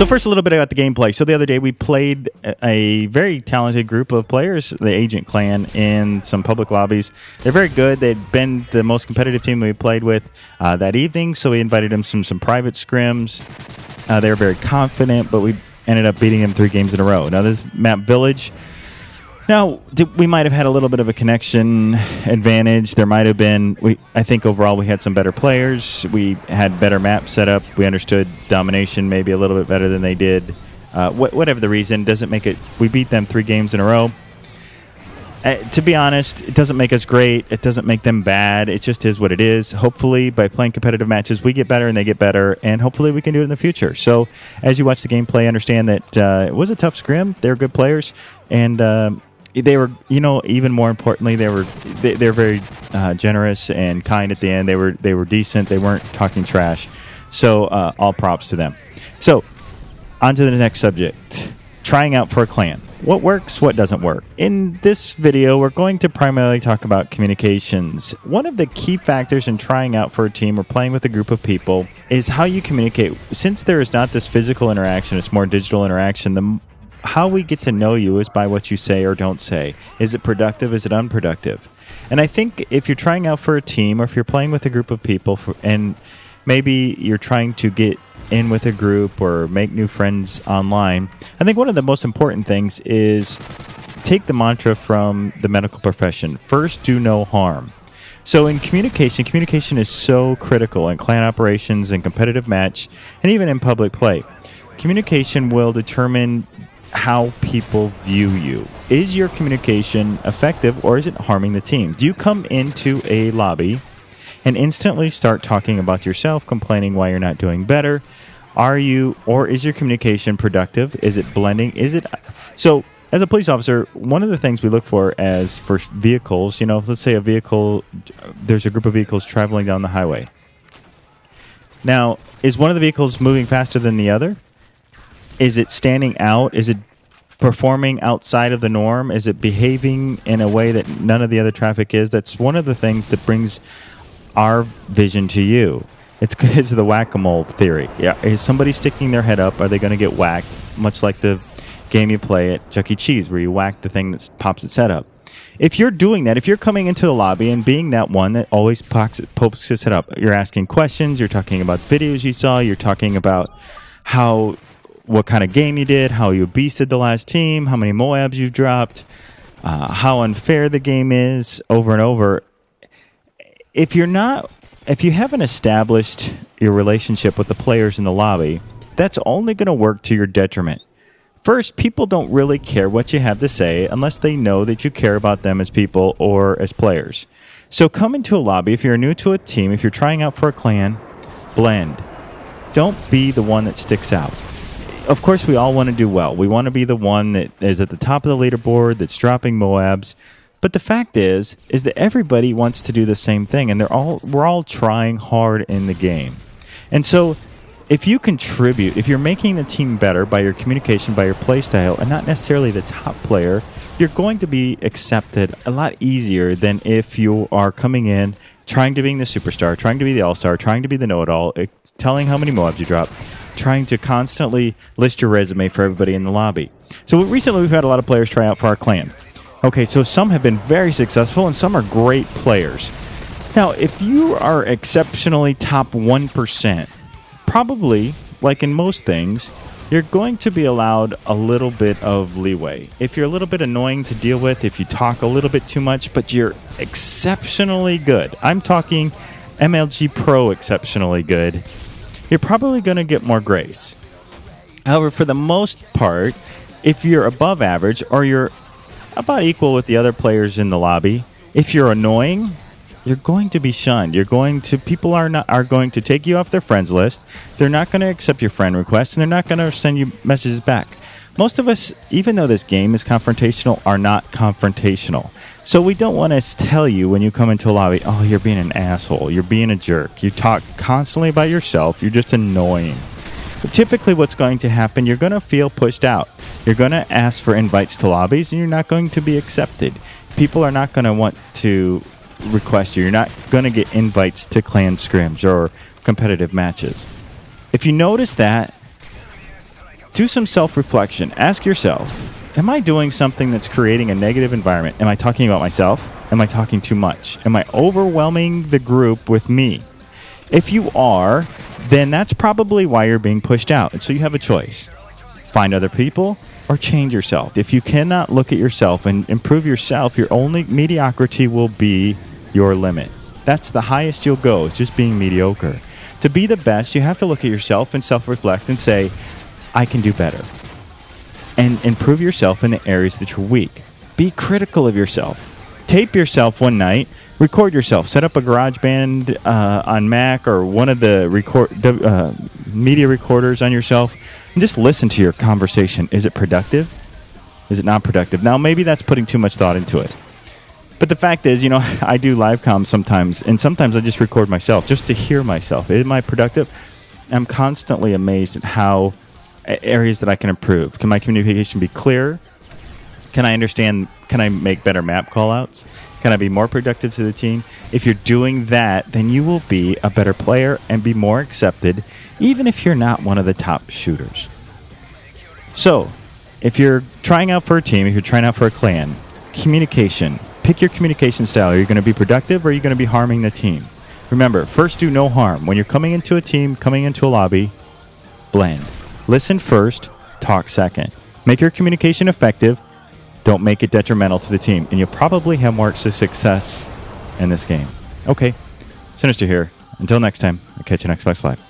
So first, a little bit about the gameplay. So the other day, we played a very talented group of players, the Agent Clan, in some public lobbies. They're very good. They'd been the most competitive team we played with that evening, so we invited them some private scrims. They were very confident, but we ended up beating them 3 games in a row. Now, this map Village. Now, we might have had a little bit of a connection advantage. There might have been, I think overall we had some better players. We had better map setup. We understood domination maybe a little bit better than they did. Whatever the reason, doesn't make it, we beat them 3 games in a row. To be honest, it doesn't make us great. It doesn't make them bad. It just is what it is. Hopefully, by playing competitive matches, we get better and they get better, and hopefully we can do it in the future. So, as you watch the gameplay, understand that it was a tough scrim. They were good players, and they were, even more importantly, they're very generous and kind at the end. They were decent. They weren't talking trash. So, all props to them. So, on to the next subject. Trying out for a clan. What works, what doesn't work? In this video, we're going to primarily talk about communications. One of the key factors in trying out for a team or playing with a group of people is how you communicate. Since there is not this physical interaction, it's more digital interaction, how we get to know you is by what you say or don't say. Is it productive? Is it unproductive? And I think if you're trying out for a team or if you're playing with a group of people and maybe you're trying to get in with a group or make new friends online, I think one of the most important things is take the mantra from the medical profession. First, do no harm. So in communication is so critical in clan operations and competitive match and even in public play. Communication will determine how people view you. Is your communication effective or is it harming the team? Do you come into a lobby and instantly start talking about yourself, complaining why you're not doing better? Is your communication productive? Is it blending? So as a police officer, one of the things we look for vehicles, let's say there's a group of vehicles traveling down the highway. Now, is one of the vehicles moving faster than the other? Is it standing out? Is it performing outside of the norm? Is it behaving in a way that none of the other traffic is? That's one of the things that brings our vision to you. It's because of the whack-a-mole theory. Yeah, is somebody sticking their head up? Are they going to get whacked? Much like the game you play at Chuck E. Cheese where you whack the thing that pops its head up. If you're doing that, if you're coming into the lobby and being that one that always pokes its head up, you're asking questions, you're talking about videos you saw, you're talking about what kind of game you did, how you beasted the last team, how many MOABs you've dropped, how unfair the game is over and over. If you haven't established your relationship with the players in the lobby, that's only going to work to your detriment. First, people don't really care what you have to say unless they know that you care about them as people or as players. So come into a lobby, if you're new to a team, if you're trying out for a clan, blend. Don't be the one that sticks out. Of course, we all want to do well. We want to be the one that is at the top of the leaderboard, that's dropping MOABs. But the fact is that everybody wants to do the same thing, and we're all trying hard in the game. And so if you contribute, if you're making the team better by your communication, by your play style, and not necessarily the top player, you're going to be accepted a lot easier than if you are coming in, trying to be the superstar, trying to be the all-star, trying to be the know-it-all, telling how many MOABs you drop, trying to constantly list your resume for everybody in the lobby. So recently we've had a lot of players try out for our clan. Okay, so some have been very successful and some are great players. Now, if you are exceptionally top 1%, probably, like in most things, you're going to be allowed a little bit of leeway. If you're a little bit annoying to deal with, if you talk a little bit too much, but you're exceptionally good, I'm talking MLG Pro exceptionally good, you're probably going to get more grace. However, for the most part, if you're above average or you're about equal with the other players in the lobby, if you're annoying, you're going to be shunned. People are going to take you off their friends list. They're not going to accept your friend requests, and they're not going to send you messages back. Most of us, even though this game is confrontational, are not confrontational. So we don't want to tell you when you come into a lobby, oh, you're being an asshole, you're being a jerk, you talk constantly about yourself, you're just annoying. But typically what's going to happen, you're going to feel pushed out. You're going to ask for invites to lobbies, and you're not going to be accepted. People are not going to want to request you. You're not going to get invites to clan scrims or competitive matches. If you notice that, Do some self-reflection. Ask yourself, am I doing something that's creating a negative environment? Am I talking about myself? Am I talking too much? Am I overwhelming the group with me? If you are, then that's probably why you're being pushed out. And so you have a choice. Find other people or change yourself. If you cannot look at yourself and improve yourself, your only mediocrity will be your limit. That's the highest you'll go, is just being mediocre. To be the best, you have to look at yourself and self-reflect and say, I can do better. And improve yourself in the areas that you're weak. Be critical of yourself. Tape yourself one night. Record yourself. Set up a GarageBand on Mac or one of the media recorders on yourself. And just listen to your conversation. Is it productive? Is it not productive? Now, maybe that's putting too much thought into it. But the fact is, I do live comms sometimes, and sometimes I just record myself just to hear myself. Am I productive? I'm constantly amazed at how areas that I can improve. Can my communication be clearer? Can I understand? Can I make better map callouts? Can I be more productive to the team? If you're doing that, then you will be a better player and be more accepted, even if you're not one of the top shooters. So, if you're trying out for a team, if you're trying out for a clan, communication. Pick your communication style. Are you going to be productive or are you going to be harming the team? Remember, first do no harm. When you're coming into a team, coming into a lobby, blend. Listen first, talk second. Make your communication effective. Don't make it detrimental to the team. And you'll probably have more success in this game. Okay, XSynistr here. Until next time, I'll catch you on Xbox Live.